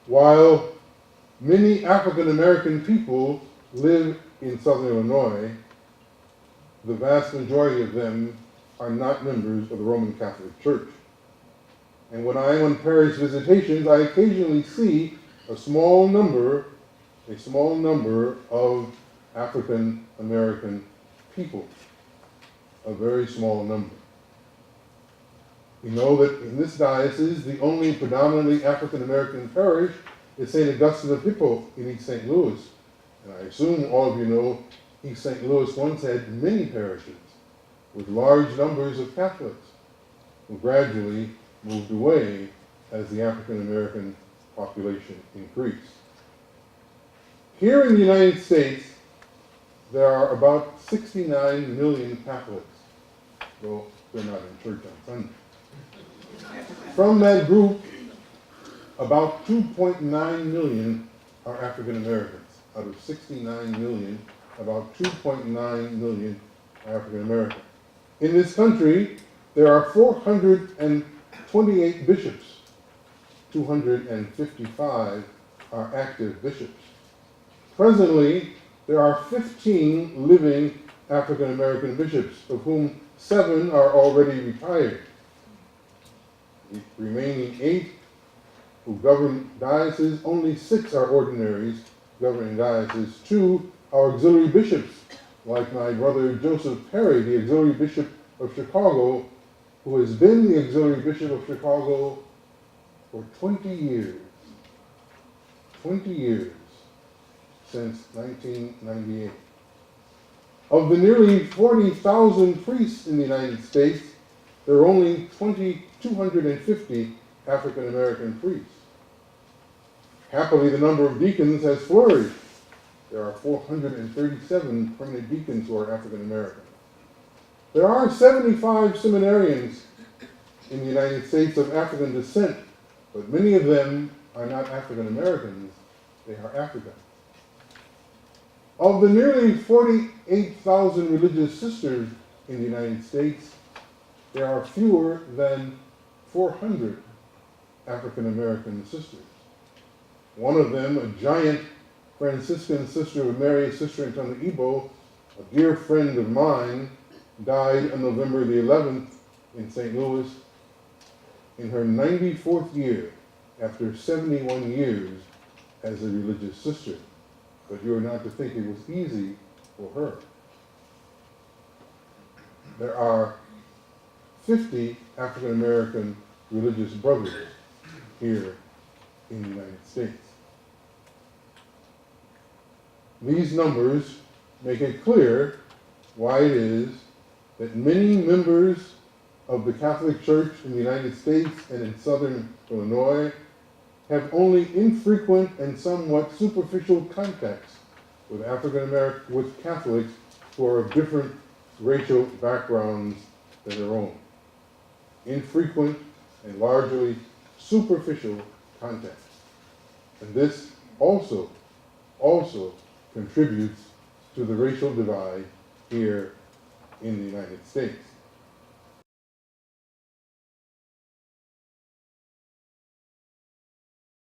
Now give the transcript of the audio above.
While many African American people live in southern Illinois, the vast majority of them are not members of the Roman Catholic Church. And when I am on parish visitations, I occasionally see a small number of African American people, a very small number. We know that in this diocese, the only predominantly African American parish is St. Augustine of Hippo in East St. Louis. And I assume all of you know East St. Louis once had many parishes with large numbers of Catholics who gradually moved away as the African American population increased. Here in the United States, there are about 69 million Catholics, though they're not in church on Sunday. From that group, about 2.9 million are African Americans. Out of 69 million, about 2.9 million are African American. In this country, there are 428 bishops. 255 are active bishops. Presently, there are 15 living African American bishops, of whom 7 are already retired. The remaining 8 who govern dioceses, only 6 are ordinaries governing dioceses. 2 are auxiliary bishops, like my brother Joseph Perry, the auxiliary bishop of Chicago, who has been the auxiliary bishop of Chicago for 20 years. 20 years since 1998. Of the nearly 40,000 priests in the United States, there are only 250 African American priests. Happily, the number of deacons has flourished. There are 437 permanent deacons who are African American. There are 75 seminarians in the United States of African descent, but many of them are not African Americans, they are African. Of the nearly 48,000 religious sisters in the United States, there are fewer than 400 African American sisters. One of them, a giant Franciscan Sister of Mary, Sister Antonia Igbo, a dear friend of mine, died on November the 11th in St. Louis in her 94th year after 71 years as a religious sister. But you are not to think it was easy for her. There are 50 African American religious brothers here in the United States. These numbers make it clear why it is that many members of the Catholic Church in the United States and in southern Illinois have only infrequent and somewhat superficial contacts with with Catholics who are of different racial backgrounds than their own. Infrequent and largely superficial contacts. And this also contributes to the racial divide here in the United States.